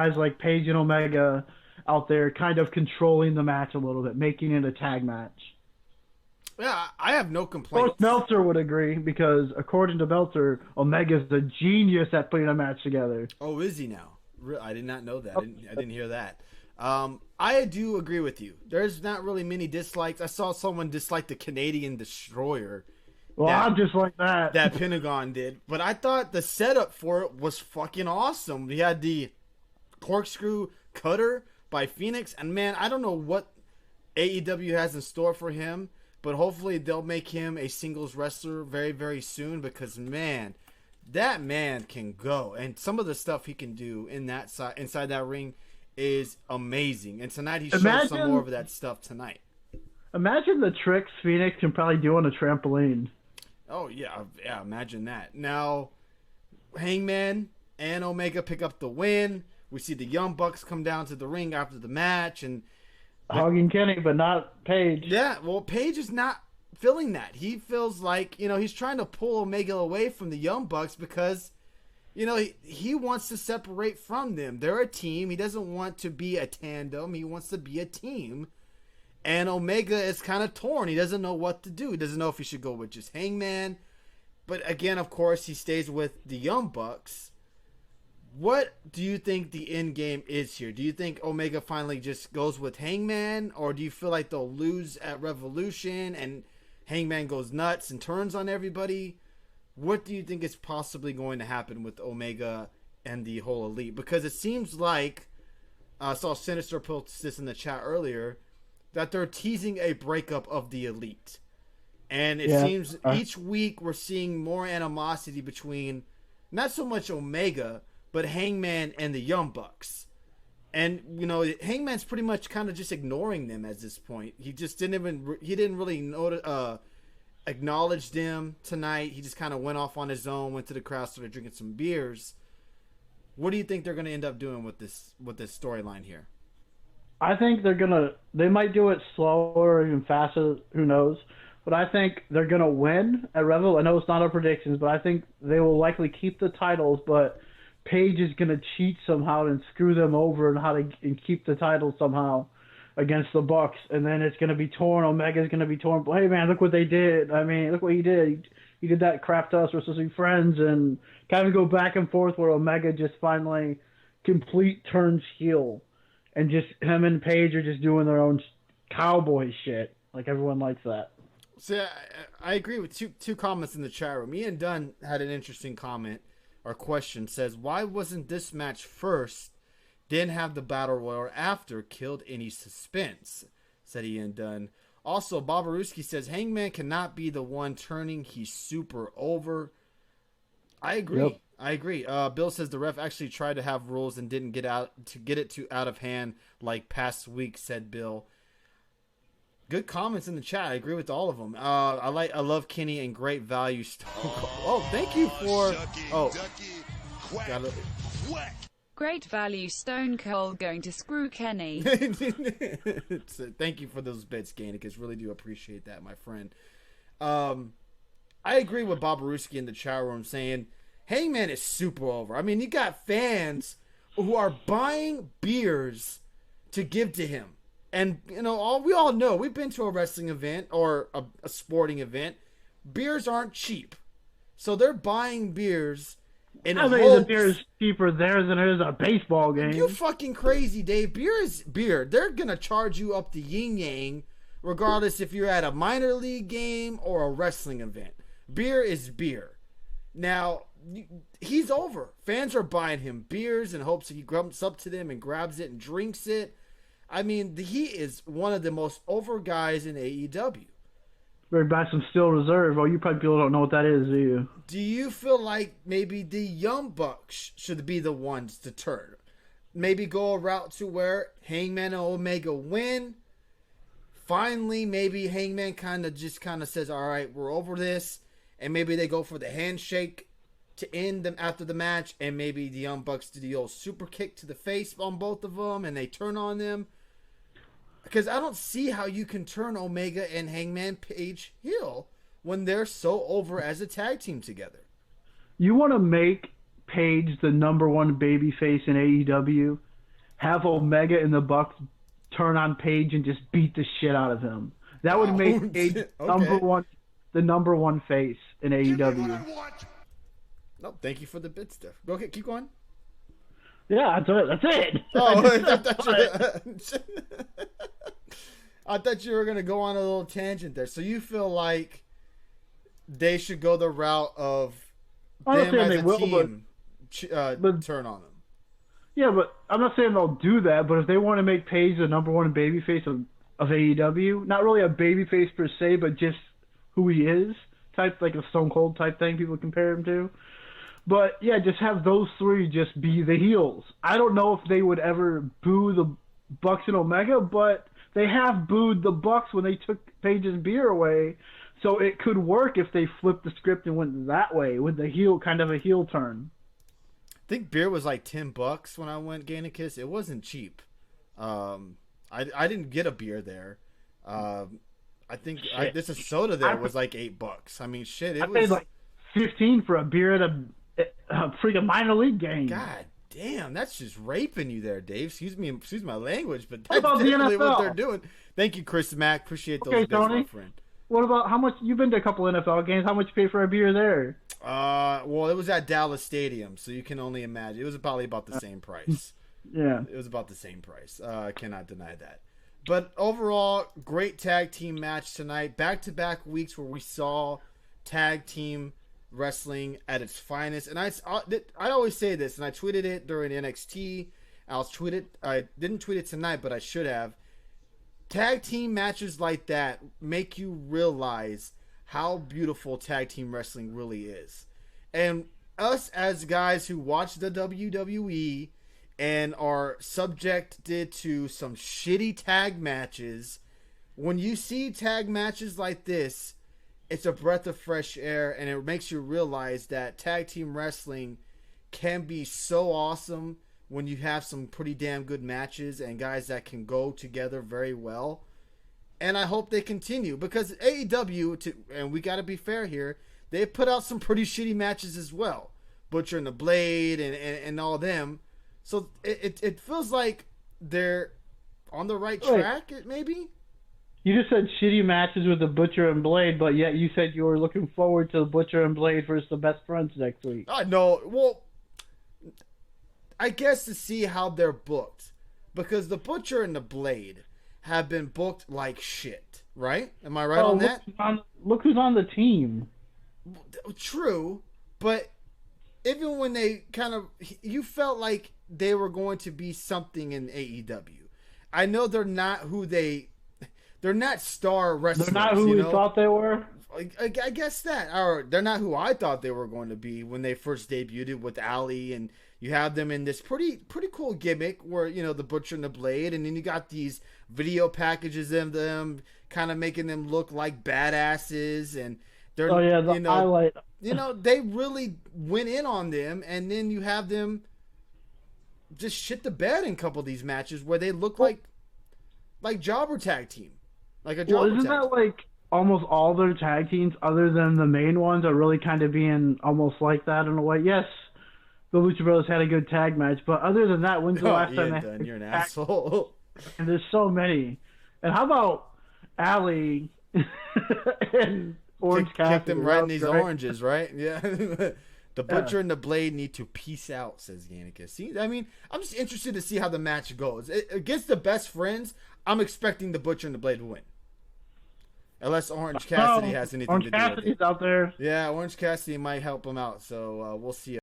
guys like Paige and Omega out there kind of controlling the match a little bit, making it a tag match. Yeah, I have no Coach complaints. Meltzer would agree because according to Meltzer, Omega's a genius at putting a match together. Oh, is he now? I did not know that. I didn't hear that. I do agree with you. There's not really many dislikes. I saw someone dislike the Canadian Destroyer Well, that I'm just like that. that Pentagon did, but I thought the setup for it was fucking awesome. We had the corkscrew cutter by Phoenix, and man, I don't know what AEW has in store for him, but hopefully they'll make him a singles wrestler very, very soon because man, that man can go, and some of the stuff he can do in that side inside that ring is amazing. And tonight he showed some more Imagine, of that stuff tonight. imagine the tricks Phoenix can probably do on a trampoline. Oh yeah, yeah. Imagine that. Now, Hangman and Omega pick up the win. We see the Young Bucks come down to the ring after the match, and Hogging Kenny, but not Paige. yeah, well, Paige is not feeling that. He feels like he's trying to pull Omega away from the Young Bucks because he wants to separate from them. They're a team. He doesn't want to be a tandem. He wants to be a team. And Omega is kind of torn. He doesn't know what to do. He doesn't know if he should go with just Hangman. But again, of course, he stays with the Young Bucks. What do you think the end game is here? Do you think Omega finally just goes with Hangman? Or do you feel like they'll lose at Revolution and Hangman goes nuts and turns on everybody? What do you think is possibly going to happen with Omega and the whole Elite? Because it seems like, I saw Sinister post this in the chat earlier, that they're teasing a breakup of the Elite. And it seems each week we're seeing more animosity between not so much Omega, but Hangman and the Young Bucks. And, Hangman's pretty much kind of just ignoring them at this point. He just didn't really acknowledge them tonight. He just kind of went off on his own, went to the crowd, started drinking some beers. What do you think they're going to end up doing with this storyline here? I think they might do it slower or even faster, who knows. But I think they're going to win at Revel. I know it's not our predictions, but I think they will likely keep the titles, but Paige is going to cheat somehow and screw them over and keep the titles somehow against the Bucks. And then it's going to be torn. Omega's going to be torn. But, hey, man, look what they did. I mean, look what he did. He did that crap to us. We're supposed to be friends. And kind of go back and forth where Omega just finally complete turns heel. And just him and Paige are just doing their own cowboy shit. Like, everyone likes that. So I agree with two comments in the chat room. Ian Dunn had an interesting comment or question. Says, why wasn't this match first, then have the Battle Royal after? Killed any suspense, said Ian Dunn. Also, Bobaruski says, Hangman cannot be the one turning. He's super over. I agree. Yep. I agree. Bill says the ref actually tried to have rules and didn't get it to out of hand like past week, said Bill. Good comments in the chat. I agree with all of them. I love Kenny and great value. Oh, thank you for. Oh, got it. Great value. Stone Cold going to screw Kenny. Thank you for those bits, Ganicus. Really do appreciate that, my friend. I agree with Bob Ruski in the chat room saying Hangman is super over. I mean, you got fans who are buying beers to give to him. And, we all know, we've been to a wrestling event or a sporting event. Beers aren't cheap. So they're buying beers in I think the beer is cheaper there than it is a baseball game. You fucking crazy, Dave. Beer is beer. They're going to charge you up the yin-yang regardless if you're at a minor league game or a wrestling event. Beer is beer. Now, he's over. Fans are buying him beers in hopes that he comes up to them and grabs it and drinks it. I mean, he is one of the most over guys in AEW. Bring back some Steel Reserve. Oh, you probably people don't know what that is, do you? Do you feel like maybe the Young Bucks should be the ones to turn? Maybe go a route to where Hangman and Omega win. Finally, maybe Hangman kind of says, all right, we're over this. And maybe they go for the handshake to end them after the match. And maybe the Young Bucks do the old super kick to the face on both of them. And they turn on them. Because I don't see how you can turn Omega and Hangman Page heel when they're so over as a tag team together. You want to make Page the number one babyface in AEW? have Omega and the Bucks turn on Paige and just beat the shit out of him. That would make Paige Okay. the number one face in AEW. No, thank you for the bit stuff. Go ahead, keep going. Yeah, that's it. Oh, I thought you were gonna go on a little tangent there. So you feel like they should go the route of them as a team turn on them. Yeah, but I'm not saying they'll do that. But if they want to make Paige the number one babyface of AEW, not really a babyface per se, but just who he is, type like a Stone Cold type thing people compare him to. But yeah, just have those three just be the heels. I don't know if they would ever boo the Bucks and Omega, but they have booed the Bucks when they took Paige's beer away. So it could work if they flipped the script and went that way with the heel, kind of a heel turn. I think beer was like $10 when I went Gainikus. It wasn't cheap. I didn't get a beer there. I think this soda there was like $8. I mean, shit. I paid like 15 for a beer at a freaking minor league game. God damn, that's just raping you there, Dave. Excuse my language, but What that's about the definitely what NFL? they're doing. Thank you, Chris Mack. Appreciate those Okay, bits, my Tony. friend. What about how much? You've been to a couple NFL games. How much you pay for a beer there? Well, it was at Dallas Stadium, so you can only imagine. It was probably about the same price. Yeah. It was about the same price. I cannot deny that. But overall, great tag team match tonight. Back-to-back weeks where we saw tag team wrestling at its finest. And I always say this, and I tweeted it during NXT. I didn't tweet it tonight, but I should have. Tag team matches like that make you realize how beautiful tag team wrestling really is. And us as guys who watch the WWE and are subjected to some shitty tag matches, when you see tag matches like this, it's a breath of fresh air, and it makes you realize that tag team wrestling can be so awesome when you have some pretty damn good matches and guys that can go together very well. And I hope they continue, because AEW, and we got to be fair here, they put out some pretty shitty matches as well. Butcher and the Blade and all them. So it feels like they're on the right track, maybe? You just said shitty matches with the Butcher and Blade, but yet you said you were looking forward to the Butcher and Blade versus the Best Friends next week. I know. Well, I guess to see how they're booked. Because the Butcher and the Blade have been booked like shit, right? Am I right on that? Look who's on the team. True, but even when they you felt like they were going to be something in AEW. I know they're not they're not star wrestlers. They're not who we thought they were? I guess that. Or they're not who I thought they were going to be when they first debuted with Ali, and you have them in this pretty cool gimmick where, the Butcher and the Blade, and then you got these video packages of them kind of making them look like badasses, and they're highlight. They really went in on them, and then you have them just shit the bed in a couple of these matches where they look like jobber tag team. Like a jobber isn't tag that team. like almost all their tag teams other than the main ones are really kind of being almost like that in a way? Yes, the Luchabros had a good tag match, but other than that, when's the last time you're an asshole. And there's so many. And how about Ali and Orange Cassidy? Kick them right in these oranges, right? Yeah. The Butcher and the Blade need to peace out, says Yannicka. See, I mean, I'm just interested to see how the match goes. Against the Best Friends, I'm expecting the Butcher and the Blade to win. Unless Orange Cassidy has anything to do with it. Orange Cassidy's out there. Yeah, Orange Cassidy might help him out, so we'll see.